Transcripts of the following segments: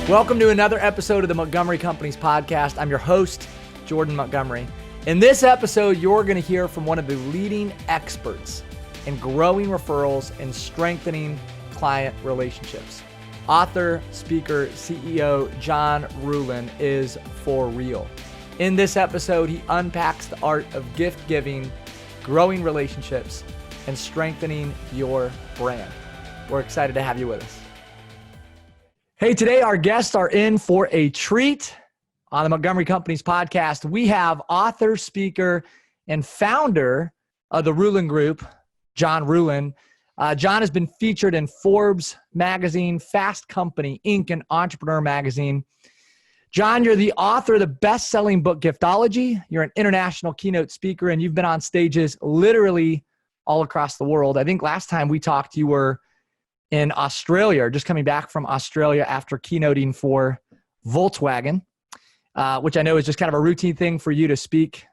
Welcome to another episode of the Montgomery Companies Podcast. I'm your host, Jordan Montgomery. In this episode, you're going to hear from one of the leading experts in growing referrals and strengthening client relationships. Author, speaker, CEO John Ruhlin is for real. In this episode, he unpacks the art of gift giving, growing relationships, and strengthening your brand. We're excited to have you with us. Hey, today our guests are in for a treat on the Montgomery Companies Podcast. We have author, speaker, and founder of the Ruhlin Group, John Ruhlin. John has been featured in Forbes magazine, Fast Company, Inc., and Entrepreneur magazine. John, you're the author of the best-selling book, Giftology. You're an international keynote speaker, and you've been on stages literally all across the world. I think last time we talked, you were in Australia, just coming back from Australia after keynoting for Volkswagen, which I know is just kind of a routine thing for you to speak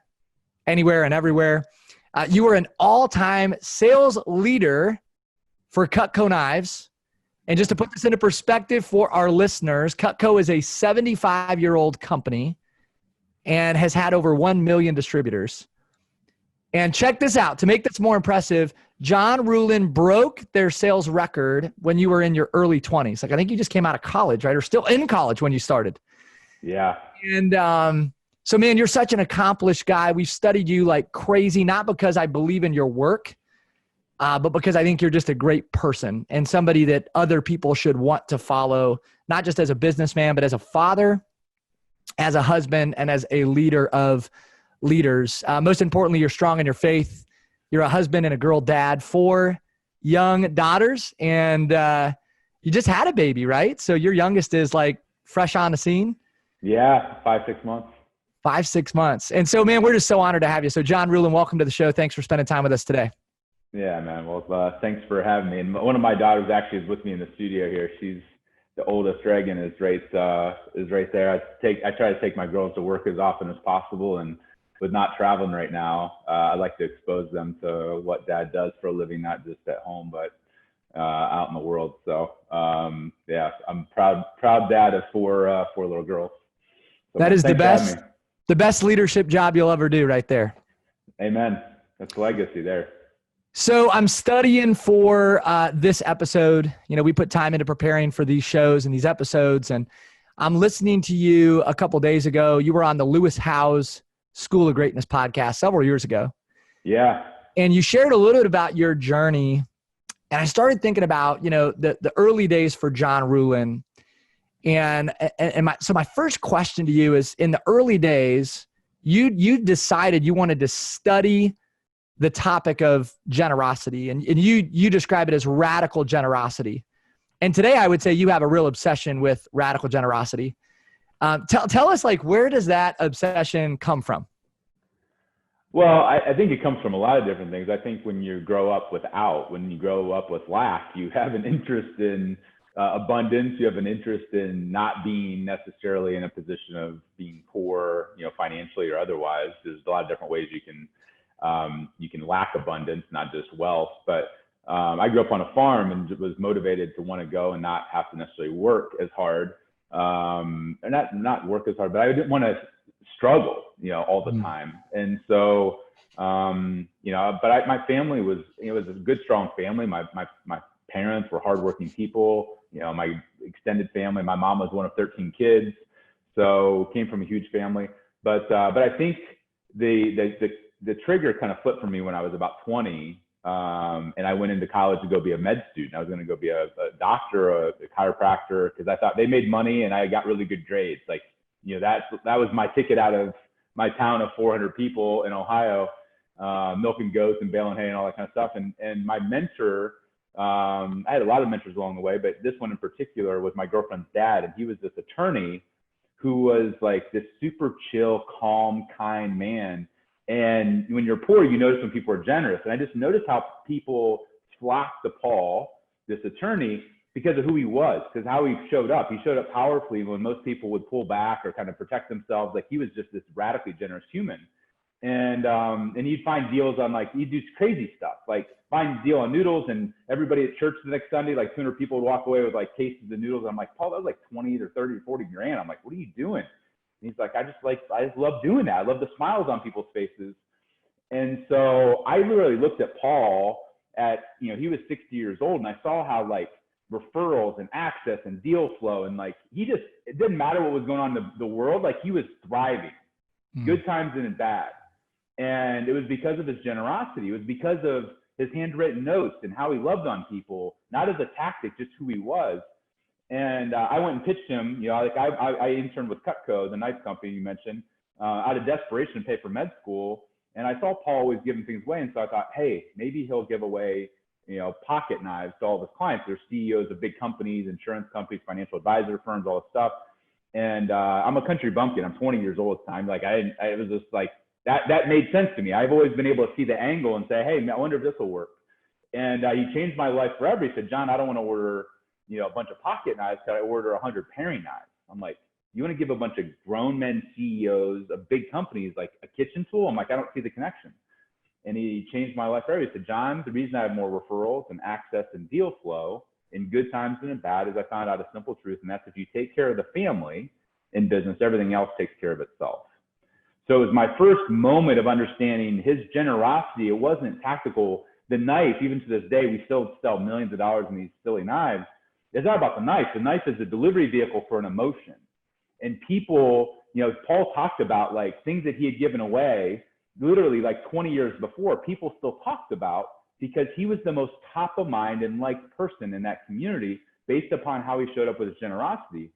anywhere and everywhere. You were an all-time sales leader for Cutco Knives. And just to put this into perspective for our listeners, Cutco is a 75-year-old company and has had over 1 million distributors. And check this out. To make this more impressive, John Ruhlin broke their sales record when you were in your early 20s. Like, I think you just came out of college, right? Or still in college when you started. Yeah. And so, man, you're such an accomplished guy. We've studied you like crazy, not because I believe in your work, but because I think you're just a great person and somebody that other people should want to follow, not just as a businessman, but as a father, as a husband, and as a leader of leaders. Most importantly, you're strong in your faith. You're a husband and a girl dad, 4 young daughters, and you just had a baby, right? So your youngest is like fresh on the scene. Yeah, 5-6 months. 5-6 months. And so, man, we're just so honored to have you. So John Ruhlin, welcome to the show. Thanks for spending time with us today. Yeah, man. Well, thanks for having me. And one of my daughters actually is with me in the studio here. She's the oldest. Reagan is right there. I try to take my girls to work as often as possible, and with not traveling right now, I like to expose them to what dad does for a living, not just at home, but out in the world. So yeah, I'm proud dad of 4 little girls. So that is the best leadership job you'll ever do right there. Amen. That's legacy there. So I'm studying for this episode. You know, we put time into preparing for these shows and these episodes, and I'm listening to you a couple days ago. You were on the Lewis Howes School of Greatness podcast several years ago. Yeah. And you shared a little bit about your journey. And I started thinking about, you know, the early days for John Ruhlin. So my first question to you is, in the early days, you decided you wanted to study the topic of generosity, and you describe it as radical generosity. And today I would say you have a real obsession with radical generosity. Tell us, like, where does that obsession come from? Well, I think it comes from a lot of different things. I think when you grow up with lack, you have an interest in abundance. You have an interest in not being necessarily in a position of being poor, you know, financially or otherwise. There's a lot of different ways you can lack abundance, not just wealth. But I grew up on a farm and was motivated to want to go and not have to necessarily work as hard. Not work as hard, but I didn't want to struggle, you know, all the time. And so, you know, but my family was a good, strong family. My parents were hardworking people. You know, my extended family, my mom was one of 13 kids, so came from a huge family. But I think the trigger kind of flipped for me when I was about 20. And I went into college to go be a med student. I was going to go be a doctor, a chiropractor, because I thought they made money and I got really good grades. Like, you know, that was my ticket out of my town of 400 people in Ohio, milking goats and baling hay and all that kind of stuff. And my mentor, I had a lot of mentors along the way, but this one in particular was my girlfriend's dad. And he was this attorney who was like this super chill, calm, kind man. And when you're poor, you notice when people are generous. And I just noticed how people flocked to Paul, this attorney, because of who he was, because how he showed up. He showed up powerfully when most people would pull back or kind of protect themselves. Like, he was just this radically generous human. And he'd find deals on like, he'd do crazy stuff, like find a deal on noodles, and everybody at church the next Sunday, like 200 people would walk away with like cases of noodles. I'm like, Paul, that was like 20 or 30 or 40 grand. I'm like, what are you doing? And he's like, I just love doing that. I love the smiles on people's faces. And so I literally looked at Paul he was 60 years old, and I saw how like referrals and access and deal flow, and like it didn't matter what was going on in the world, like he was thriving, good times and bad. And it was because of his generosity. It was because of his handwritten notes and how he loved on people, not as a tactic, just who he was. And I went and pitched him, I interned with Cutco, the knife company you mentioned, out of desperation to pay for med school. And I saw Paul always giving things away. And so I thought, hey, maybe he'll give away, pocket knives to all of his clients. They're CEOs of big companies, insurance companies, financial advisor firms, all this stuff. And I'm a country bumpkin. I'm 20 years old at the time. Like I was just like, that made sense to me. I've always been able to see the angle and say, hey, I wonder if this will work. And he changed my life forever. He said, John, I don't want to order, a bunch of pocket knives. Can I order 100 paring knives? I'm like, you want to give a bunch of grown men CEOs of big companies like a kitchen tool? I'm like, I don't see the connection. And he changed my life forever. He said, John, the reason I have more referrals and access and deal flow in good times and in bad is I found out a simple truth. And that's if you take care of the family in business, everything else takes care of itself. So it was my first moment of understanding his generosity. It wasn't tactical. The knife, even to this day, we still sell millions of dollars in these silly knives. It's not about the knife. The knife is a delivery vehicle for an emotion. And people, Paul talked about like things that he had given away literally like 20 years before, people still talked about because he was the most top of mind and liked person in that community based upon how he showed up with his generosity.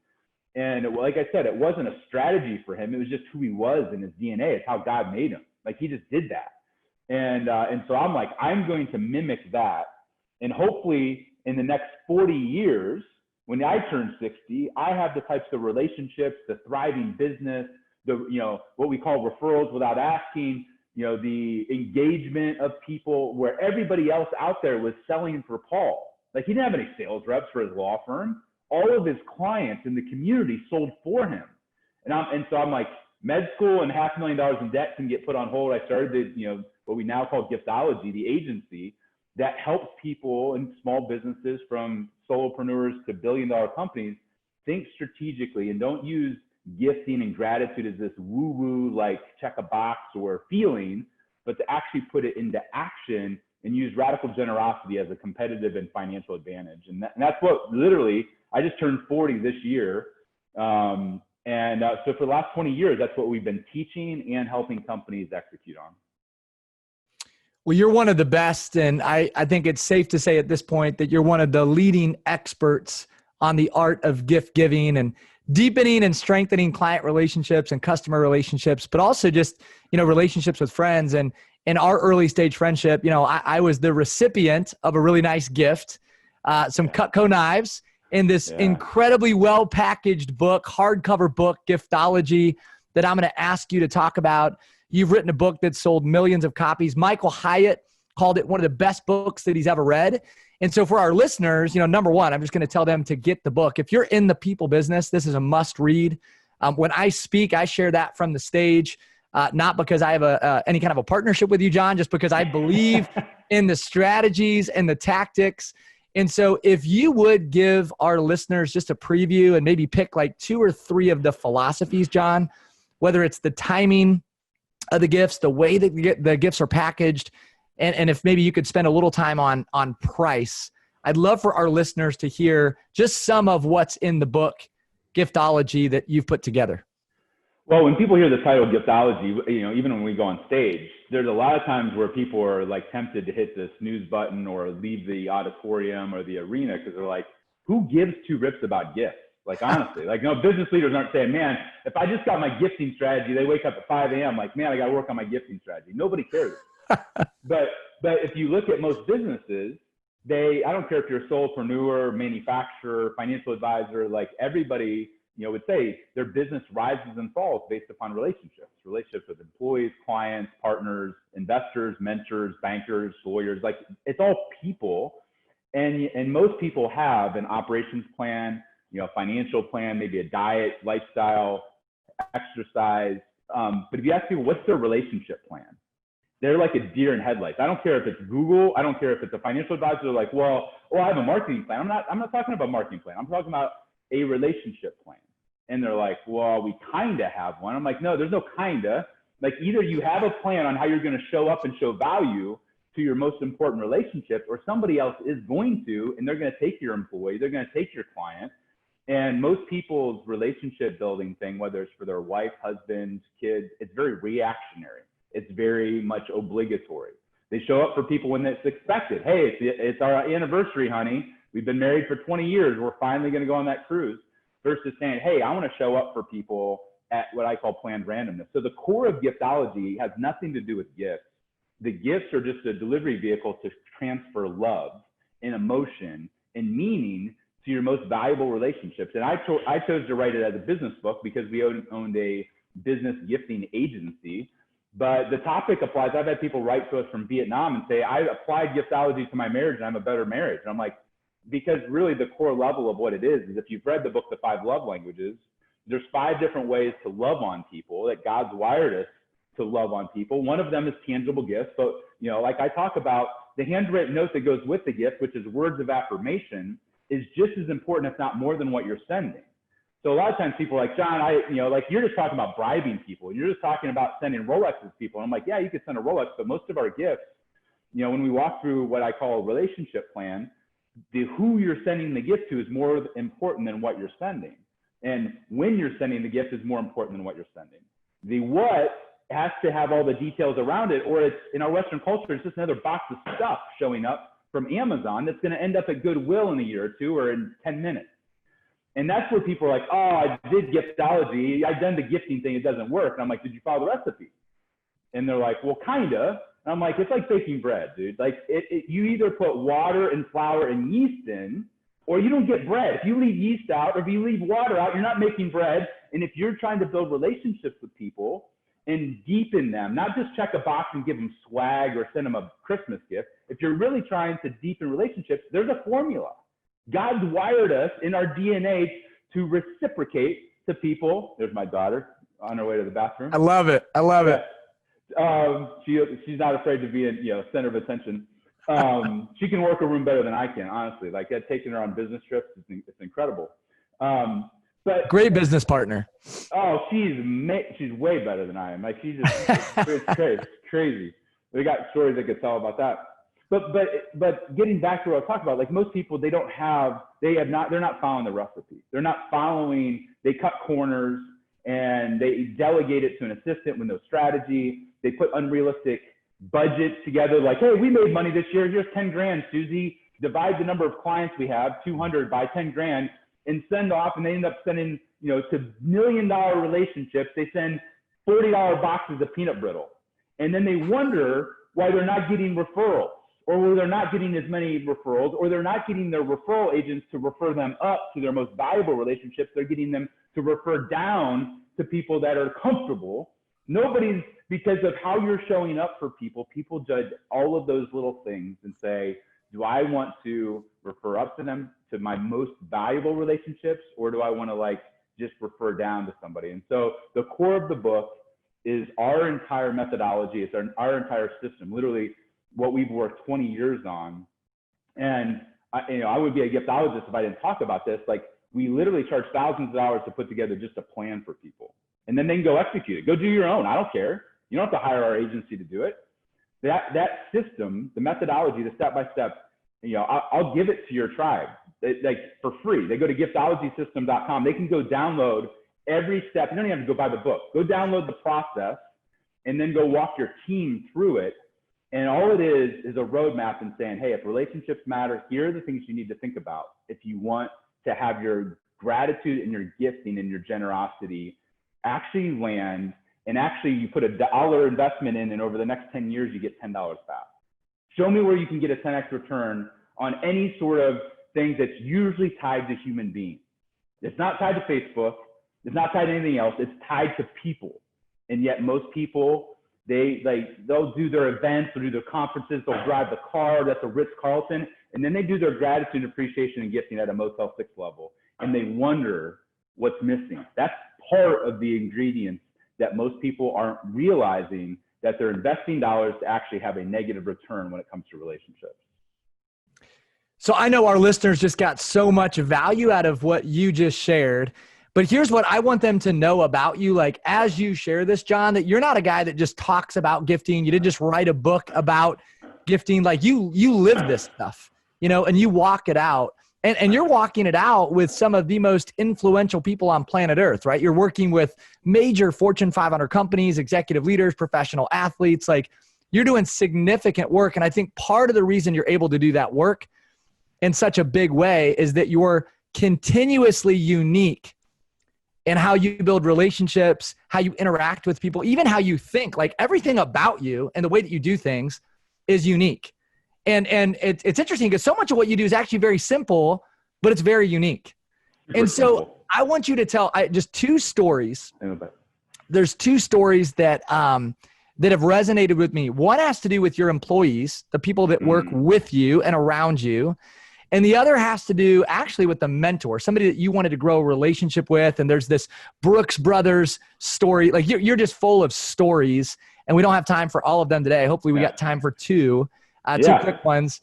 And like I said, it wasn't a strategy for him. It was just who he was in his DNA. It's how God made him. Like he just did that. And so I'm like, I'm going to mimic that. And hopefully in the next 40 years, when I turn 60, I have the types of relationships, the thriving business, what we call referrals without asking, the engagement of people where everybody else out there was selling for Paul. Like he didn't have any sales reps for his law firm. All of his clients in the community sold for him. And so I'm like, med school and $500,000 in debt can get put on hold. I started what we now call Giftology, the agency that helps people in small businesses from solopreneurs to billion-dollar companies think strategically and don't use gifting and gratitude as this woo-woo, like check a box or feeling, but to actually put it into action and use radical generosity as a competitive and financial advantage. And that's what literally, I just turned 40 this year. So for the last 20 years, that's what we've been teaching and helping companies execute on. Well, you're one of the best, and I think it's safe to say at this point that you're one of the leading experts on the art of gift giving and deepening and strengthening client relationships and customer relationships, but also just, relationships with friends. And in our early stage friendship, I was the recipient of a really nice gift, some Cutco knives in this incredibly well-packaged book, hardcover book, Giftology, that I'm going to ask you to talk about. You've written a book that sold millions of copies. Michael Hyatt called it one of the best books that he's ever read. And so for our listeners, number one, I'm just going to tell them to get the book. If you're in the people business, this is a must read. When I speak, I share that from the stage, not because I have any kind of a partnership with you, John, just because I believe in the strategies and the tactics. And so if you would give our listeners just a preview and maybe pick like 2 or 3 of the philosophies, John, whether it's the timing of the gifts, the way that the gifts are packaged, and if maybe you could spend a little time on price. I'd love for our listeners to hear just some of what's in the book, Giftology, that you've put together. Well, when people hear the title Giftology, even when we go on stage, there's a lot of times where people are like tempted to hit the snooze button or leave the auditorium or the arena because they're like, who gives 2 rips about gifts? Like, honestly, business leaders aren't saying, man, if I just got my gifting strategy, they wake up at 5 a.m. like, man, I got to work on my gifting strategy. Nobody cares. But if you look at most businesses, I don't care if you're a solopreneur, manufacturer, financial advisor, like everybody, would say their business rises and falls based upon relationships with employees, clients, partners, investors, mentors, bankers, lawyers. Like it's all people. And most people have an operations plan, financial plan, maybe a diet, lifestyle, exercise, But if you ask people, what's their relationship plan? They're like a deer in headlights. I don't care if it's Google. I don't care if it's a financial advisor. They're like, well, I have a marketing plan. I'm not talking about marketing plan. I'm talking about a relationship plan. And they're like, well, we kind of have one. I'm like, no, there's no kinda. Like, either you have a plan on how you're going to show up and show value to your most important relationship, or somebody else is going to, and they're going to take your employee, they're going to take your client. And most people's relationship building thing, whether it's for their wife, husband, kids, it's very reactionary. It's very much obligatory. They show up for people when it's expected. Hey, it's our anniversary, honey. We've been married for 20 years. We're finally going to go on that cruise. Versus saying, hey, I want to show up for people at what I call planned randomness. So the core of Giftology has nothing to do with gifts. The gifts are just a delivery vehicle to transfer love and emotion and meaning to your most valuable relationships. And I chose to write it as a business book because we owned a business gifting agency. But the topic applies. I've had people write to us from Vietnam and say, I applied Giftology to my marriage and I'm a better marriage. And I'm like, because really the core level of what it is if you've read the book, The 5 Love Languages, there's 5 different ways to love on people, that God's wired us to love on people. One of them is tangible gifts. But, you know, like I talk about, the handwritten note that goes with the gift, which is words of affirmation, is just as important, if not more, than what you're sending. So a lot of times people are like, John, you're just talking about bribing people. You're just talking about sending Rolexes to people. And I'm like, yeah, you could send a Rolex, but most of our gifts, you know, when we walk through what I call a relationship plan, the who you're sending the gift to is more important than what you're sending. And when you're sending the gift is more important than what you're sending. The what has to have all the details around it, or it's, in our Western culture, it's just another box of stuff showing up from Amazon that's going to end up at Goodwill in a year or two or in 10 minutes. And that's where people are like, oh, I did Giftology. I've done the gifting thing. It doesn't work. And I'm like, did you follow the recipe? And they're like, well, kinda. And I'm like, it's like baking bread, dude. Like you either put water and flour and yeast in, or you don't get bread. If you leave yeast out or if you leave water out, you're not making bread. And if you're trying to build relationships with people and deepen them, not just check a box and give them swag or send them a Christmas gift. If you're really trying to deepen relationships, there's a formula. God's wired us in our DNA to reciprocate to people. There's my daughter on her way to the bathroom. I love it. I love it. She's not afraid to be in, center of attention. She can work a room better than I can, honestly. Like, I've taken her on business trips. It's incredible. But great business partner. Oh, she's way better than I am. Like, she's just it's crazy. We got stories I could tell about that. But getting back to what I was talking about, like, most people, they're not following the recipe. They're not following, they cut corners and they delegate it to an assistant with no strategy. They put unrealistic budgets together. Like, hey, we made money this year. Here's 10 grand, Susie. Divide the number of clients we have, 200 by 10 grand, and send off. And they end up sending, to $1 million relationships. They send $40 boxes of peanut brittle. And then they wonder why they're not getting referrals, or they're not getting as many referrals, or they're not getting their referral agents to refer them up to their most valuable relationships. They're getting them to refer down to people that are comfortable. Because of how you're showing up for people judge all of those little things and say, do I want to refer up to them to my most valuable relationships, or do I want to just refer down to somebody? And so the core of the book is our entire methodology. It's our entire system, literally what we've worked 20 years on. And I would be a giftologist if I didn't talk about this. Like, we literally charge thousands of dollars to put together just a plan for people. And then they can go execute it. Go do your own. I don't care. You don't have to hire our agency to do it. That system, the methodology, the step-by-step, I'll give it to your tribe for free. They go to giftologysystem.com. They can go download every step. You don't even have to go buy the book. Go download the process and then go walk your team through it. And all it is a roadmap and saying, hey, if relationships matter, here are the things you need to think about if you want to have your gratitude and your gifting and your generosity actually land. And actually, you put $1 investment in, and over the next 10 years, you get $10 back. Show me where you can get a 10x return on any sort of thing that's usually tied to human beings. It's not tied to Facebook. It's not tied to anything else. It's tied to people. And yet most people, they'll do their events, they'll do their conferences, they'll drive the car, that's a Ritz-Carlton, and then they do their gratitude, appreciation, and gifting at a Motel 6 level. And they wonder what's missing. That's part of the ingredients that most people aren't realizing that they're investing dollars to actually have a negative return when it comes to relationships. So I know our listeners just got so much value out of what you just shared, but here's what I want them to know about you. Like, as you share this, John, that you're not a guy that just talks about gifting. You didn't just write a book about gifting. Like, you live this stuff, and you walk it out. And you're walking it out with some of the most influential people on planet Earth, right? You're working with major Fortune 500 companies, executive leaders, professional athletes. Like, you're doing significant work. And I think part of the reason you're able to do that work in such a big way is that you're continuously unique in how you build relationships, how you interact with people, even how you think. Like, everything about you and the way that you do things is unique. And it's interesting because so much of what you do is actually very simple, but it's very unique. And so I want you to tell just two stories. There's two stories that have resonated with me. One has to do with your employees, the people that work with you and around you. And the other has to do actually with the mentor, somebody that you wanted to grow a relationship with. And there's this Brooks Brothers story. Like, you're just full of stories, and we don't have time for all of them today. Hopefully we got time for two quick ones.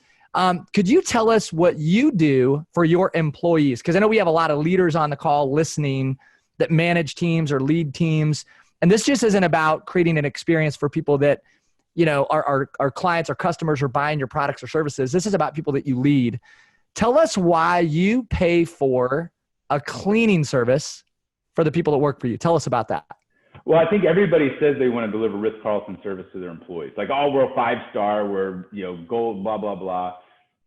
Could you tell us what you do for your employees? Because I know we have a lot of leaders on the call listening that manage teams or lead teams. And this just isn't about creating an experience for people that, our clients or customers are buying your products or services. This is about people that you lead. Tell us why you pay for a cleaning service for the people that work for you. Tell us about that. Well, I think everybody says they want to deliver Ritz-Carlton service to their employees. Like, oh, we're a 5-star, we're, gold, blah, blah, blah.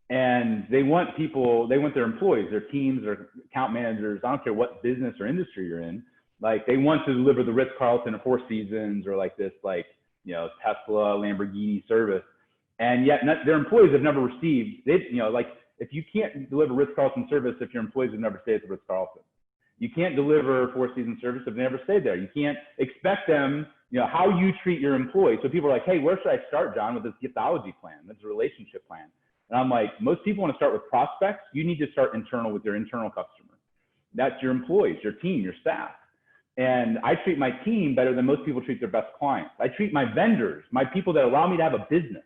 And they want their employees, their teams, their account managers, I don't care what business or industry you're in. Like, they want to deliver the Ritz-Carlton or Four Seasons or like this, Tesla, Lamborghini service. And yet their employees have never received, if you can't deliver Ritz-Carlton service if your employees have never stayed at the Ritz-Carlton. You can't deliver Four Seasons service if they never stayed there. You can't expect them, how you treat your employees. So people are like, hey, where should I start, John, with this Giftology plan? This relationship plan. And I'm like, most people want to start with prospects. You need to start internal with your internal customer. That's your employees, your team, your staff. And I treat my team better than most people treat their best clients. I treat my vendors, my people that allow me to have a business.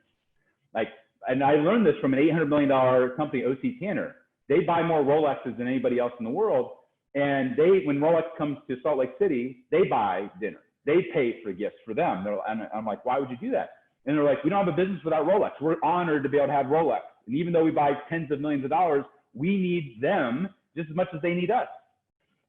And I learned this from an $800 million company, OC Tanner. They buy more Rolexes than anybody else in the world. And when Rolex comes to Salt Lake City, they buy dinner. They pay for gifts for them. And I'm like, why would you do that? And they're like, we don't have a business without Rolex. We're honored to be able to have Rolex. And even though we buy tens of millions of dollars, we need them just as much as they need us.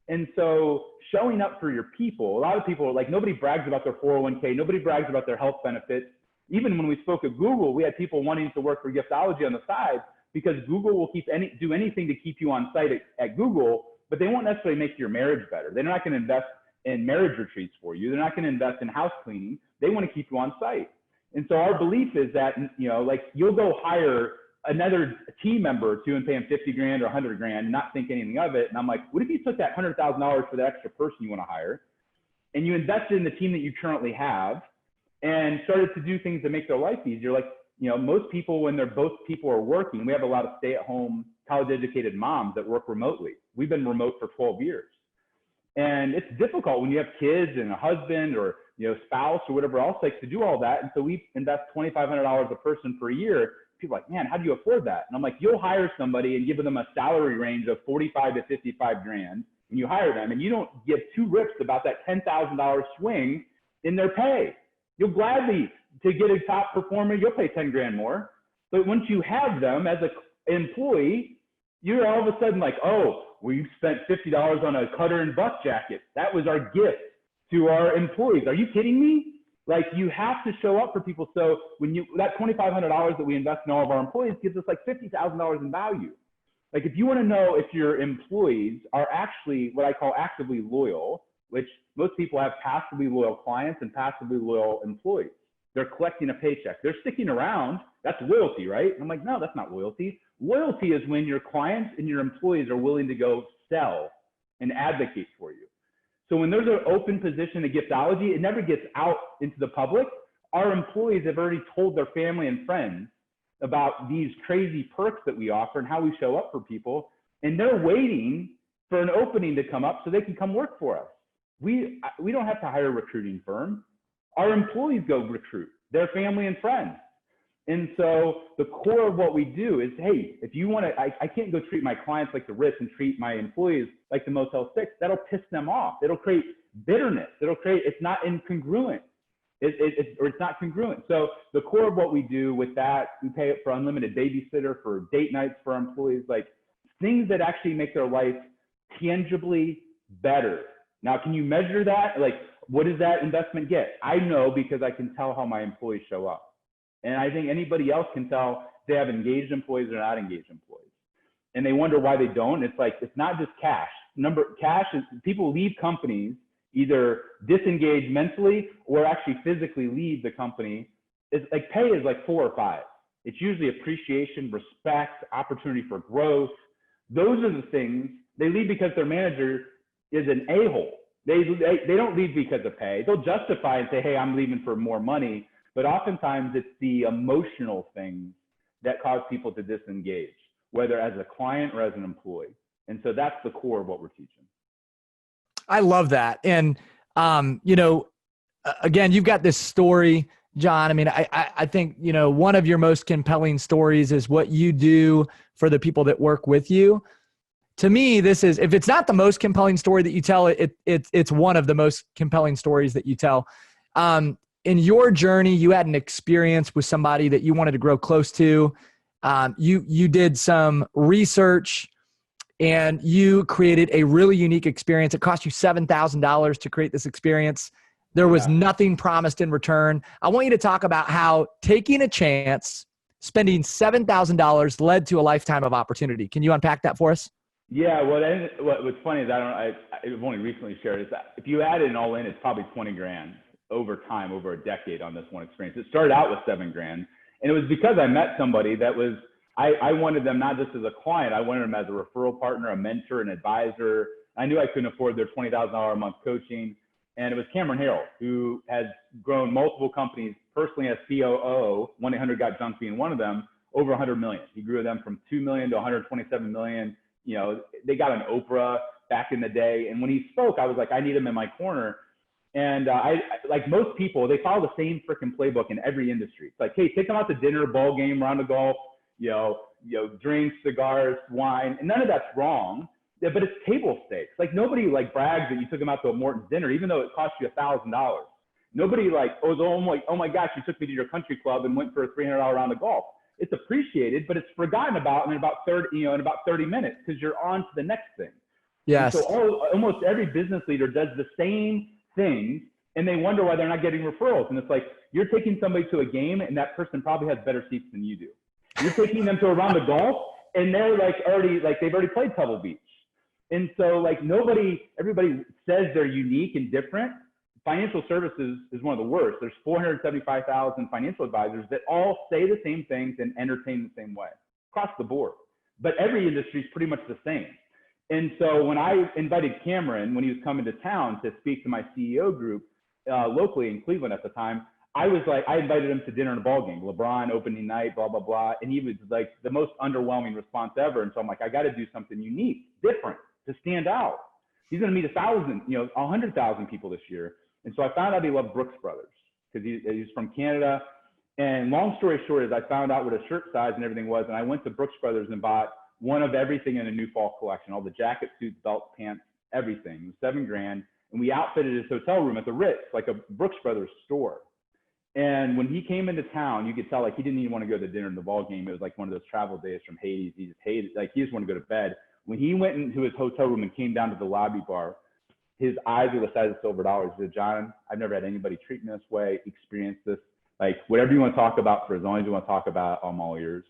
And so showing up for your people, a lot of people are like, nobody brags about their 401k. Nobody brags about their health benefits. Even when we spoke at Google, we had people wanting to work for Giftology on the side because Google will do anything to keep you on site at Google, but they won't necessarily make your marriage better. They're not going to invest in marriage retreats for you. They're not going to invest in house cleaning. They want to keep you on site. And so our belief is that, you'll go hire another team member or two and pay them 50 grand or 100 grand and not think anything of it. And I'm like, what if you took that $100,000 for that extra person you want to hire and you invested in the team that you currently have and started to do things that make their life easier? Like, most people, when both people are working, we have a lot of stay-at-home, college-educated moms that work remotely. We've been remote for 12 years. And it's difficult when you have kids and a husband or, spouse or whatever else, to do all that. And so we invest $2,500 a person per year. People are like, man, how do you afford that? And I'm like, you'll hire somebody and give them a salary range of 45 to 55 grand. And you hire them and you don't give two rips about that $10,000 swing in their pay. You'll gladly, to get a top performer, you'll pay 10 grand more. But once you have them as an employee, you're all of a sudden like, oh, we spent $50 on a Cutter and Buck jacket. That was our gift to our employees. Are you kidding me? Like, you have to show up for people. So when that $2,500 that we invest in all of our employees gives us like $50,000 in value. Like, if you want to know if your employees are actually what I call actively loyal, which most people have passively loyal clients and passively loyal employees. They're collecting a paycheck. They're sticking around. That's loyalty, right? I'm like, no, that's not loyalty. Loyalty is when your clients and your employees are willing to go sell and advocate for you. So when there's an open position at Giftology, it never gets out into the public. Our employees have already told their family and friends about these crazy perks that we offer and how we show up for people. And they're waiting for an opening to come up so they can come work for us. we don't have to hire a recruiting firm. Our employees go recruit their family and friends. And so the core of what we do is, hey, if you want to, I can't go treat my clients like the Ritz and treat my employees like the Motel 6. That'll piss them off. It'll create bitterness. It's not incongruent. It's not congruent. So the core of what we do with that, we pay for unlimited babysitter, for date nights for our employees, like things that actually make their life tangibly better. Now, can you measure that? Like, what does that investment get? I know because I can tell how my employees show up. And I think anybody else can tell if they have engaged employees or not engaged employees. And they wonder why they don't. It's like, it's not just cash. Cash is, people leave companies either disengaged mentally or actually physically leave the company. It's like pay is like 4 or 5. It's usually appreciation, respect, opportunity for growth. Those are the things. They leave because their manager is an a-hole. They don't leave because of pay. They'll justify and say, hey, I'm leaving for more money. But oftentimes it's the emotional things that cause people to disengage, whether as a client or as an employee. And so that's the core of what we're teaching. I love that. And, again, you've got this story, John. I mean, I think, one of your most compelling stories is what you do for the people that work with you. To me, this is, if it's not the most compelling story that you tell, it's one of the most compelling stories that you tell. In your journey, you had an experience with somebody that you wanted to grow close to. You did some research and you created a really unique experience. It cost you $7,000 to create this experience. There was nothing promised in return. I want you to talk about how taking a chance, spending $7,000 led to a lifetime of opportunity. Can you unpack that for us? Yeah, what's funny is I've only recently shared is that if you add it all in, it's probably 20 grand over time, over a decade on this one experience. It started out with $7 grand. And it was because I met somebody that was, I wanted them not just as a client, I wanted them as a referral partner, a mentor, an advisor. I knew I couldn't afford their $20,000 a month coaching. And it was Cameron Harrell, who has grown multiple companies personally as COO, 1-800-GOT-JUNK being one of them, over 100 million. He grew them from 2 million to 127 million. They got on Oprah back in the day. And when he spoke, I was like, I need him in my corner. And I like most people, they follow the same freaking playbook in every industry. It's like, hey, take them out to dinner, ball game, round of golf, drinks, cigars, wine, and none of that's wrong. Yeah, but it's table stakes. Like nobody like brags that you took them out to a Morton's dinner, even though it cost you $1,000. Nobody like, oh my gosh, you took me to your country club and went for a $300 round of golf. It's appreciated, but it's forgotten about in about 30 minutes because you're on to the next thing. Yes. And so almost every business leader does the same things and they wonder why they're not getting referrals. And it's like, you're taking somebody to a game and that person probably has better seats than you do. You're taking them to a round of golf and they're they've already played Pebble Beach. And so like everybody says they're unique and different. Financial services is one of the worst. There's 475,000 financial advisors that all say the same things and entertain the same way across the board. But every industry is pretty much the same. And so when I invited Cameron, when he was coming to town to speak to my CEO group locally in Cleveland at the time, I invited him to dinner and a ball game, LeBron opening night, blah, blah, blah. And he was like the most underwhelming response ever. And so I'm like, I got to do something unique, different to stand out. He's going to meet 100,000 people this year. And so I found out he loved Brooks Brothers because he's from Canada. And long story short is I found out what a shirt size and everything was. And I went to Brooks Brothers and bought one of everything in a new fall collection, all the jacket, suits, belts, pants, everything. It was $7 grand. And we outfitted his hotel room at the Ritz, like a Brooks Brothers store. And when he came into town, you could tell like he didn't even want to go to dinner and the ball game. It was like one of those travel days from Hades. He just hated, like he just wanted to go to bed. When he went into his hotel room and came down to the lobby bar, his eyes were the size of silver dollars. He said, John, I've never had anybody treat me this way, experience this. Like whatever you want to talk about for as long as you want to talk about, I'm all ears.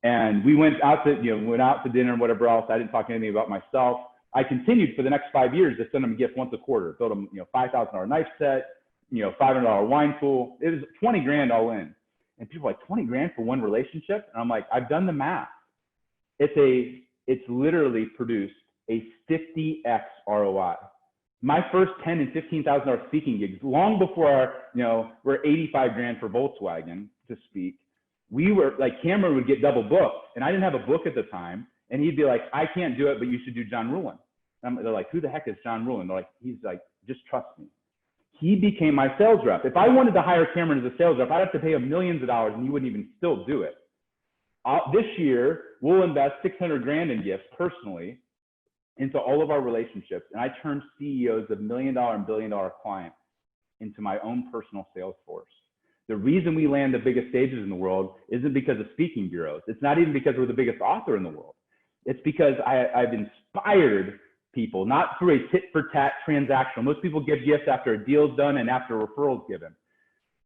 And we went out to dinner and whatever else. I didn't talk anything about myself. I continued for the next 5 years to send him a gift once a quarter. Built him, $5,000 knife set, $500 wine pool. It was 20 grand all in. And people were like, 20 grand for one relationship? And I'm like, I've done the math. It's literally produced a 50x ROI. My first $10,000 and $15,000 speaking gigs, long before we're 85 grand for Volkswagen to speak. We were like, Cameron would get double booked, and I didn't have a book at the time. And he'd be like, I can't do it, but you should do John Ruhlin. They're like, who the heck is John Ruhlin? They're like, he's like Just trust me. He became my sales rep. If I wanted to hire Cameron as a sales rep, I'd have to pay him millions of dollars and he wouldn't even still do it. This year, we'll invest $600,000 in gifts personally into all of our relationships. And I turned CEOs of $1 million and $1 billion clients into my own personal sales force. The reason we land the biggest stages in the world isn't because of speaking bureaus. It's not even because we're the biggest author in the world. It's because I've inspired people, not through a tit for tat transaction. Most people give gifts after a deal's done and after referrals given.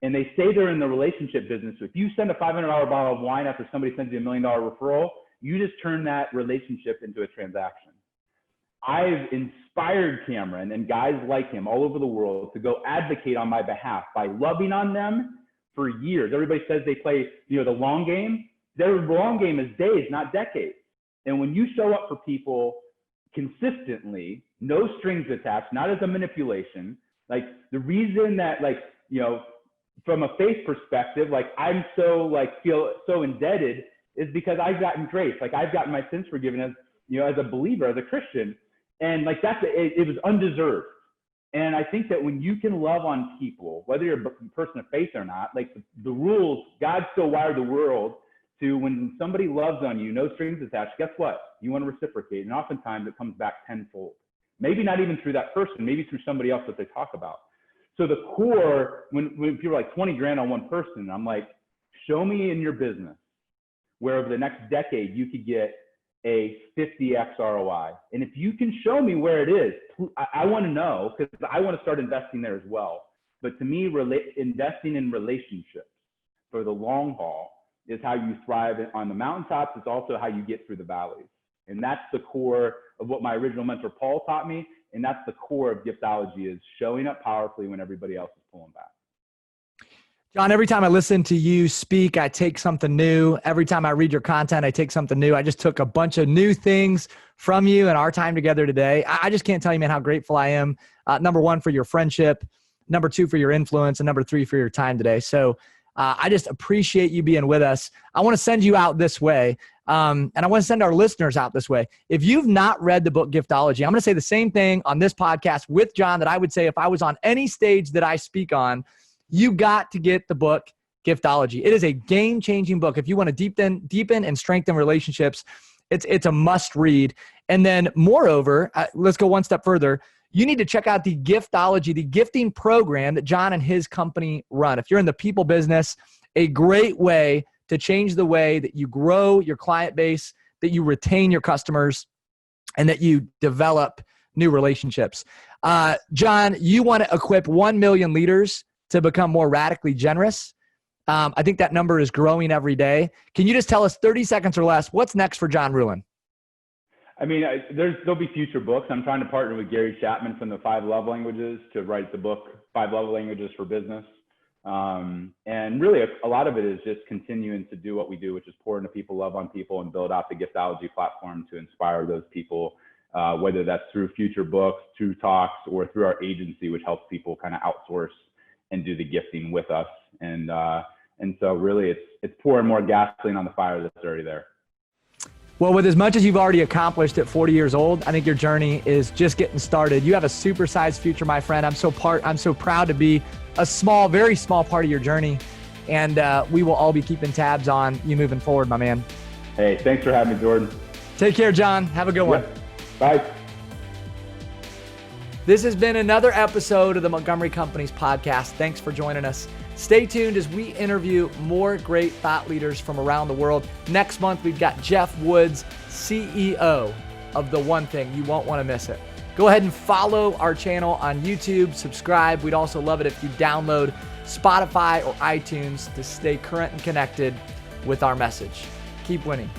And they say they're in the relationship business. So if you send a $500 bottle of wine after somebody sends you $1 million referral, you just turn that relationship into a transaction. I've inspired Cameron and guys like him all over the world to go advocate on my behalf by loving on them for years. Everybody says they play, the long game. Their long game is days, not decades. And when you show up for people consistently, no strings attached, not as a manipulation, like the reason that from a faith perspective, I'm so feel so indebted is because I've gotten grace. I've gotten my sins forgiven as a believer, as a Christian. And it was undeserved. And I think that when you can love on people, whether you're a person of faith or not, the rules, God still wired the world to when somebody loves on you, no strings attached, guess what? You want to reciprocate. And oftentimes it comes back tenfold. Maybe not even through that person, maybe through somebody else that they talk about. So the core, when people are $20,000 on one person, I'm like, show me in your business where over the next decade you could get a 50x ROI. And if you can show me where it is, I want to know, because I want to start investing there as well. But to me, investing in relationships for the long haul is how you thrive on the mountaintops. It's also how you get through the valleys. And that's the core of what my original mentor, Paul, taught me. And that's the core of Giftology, is showing up powerfully when everybody else is pulling back. John, every time I listen to you speak, I take something new. Every time I read your content, I take something new. I just took a bunch of new things from you and our time together today. I just can't tell you, man, how grateful I am. Number one, for your friendship. Number two, for your influence. And number three, for your time today. So I just appreciate you being with us. I want to send you out this way. And I want to send our listeners out this way. If you've not read the book Giftology, I'm going to say the same thing on this podcast with John that I would say if I was on any stage that I speak on. You got to get the book Giftology. It is a game-changing book. If you want to deepen and strengthen relationships, it's a must read. And then moreover, let's go one step further. You need to check out the Giftology, the gifting program that John and his company run. If you're in the people business, a great way to change the way that you grow your client base, that you retain your customers, and that you develop new relationships. John, you want to equip 1 million leaders to become more radically generous. I think that number is growing every day. Can you just tell us 30 seconds or less, what's next for John Ruhlin? I mean, there'll be future books. I'm trying to partner with Gary Chapman from the 5 Love Languages to write the book, 5 Love Languages for Business. And really a lot of it is just continuing to do what we do, which is pour into people, love on people, and build out the Giftology platform to inspire those people, whether that's through future books, through talks, or through our agency, which helps people kind of outsource and do the gifting with us. And so really it's pouring more gasoline on the fire that's already there. Well, with as much as you've already accomplished at 40 years old, I think your journey is just getting started. You have a supersized future, my friend. I'm so proud to be a small, very small part of your journey. And we will all be keeping tabs on you moving forward, my man. Hey, thanks for having me, Jordan. Take care, John. Have a good one. Bye. This has been another episode of the Montgomery Companies Podcast. Thanks for joining us. Stay tuned as we interview more great thought leaders from around the world. Next month, we've got Jeff Woods, CEO of The One Thing. You won't want to miss it. Go ahead and follow our channel on YouTube, subscribe. We'd also love it if you download Spotify or iTunes to stay current and connected with our message. Keep winning.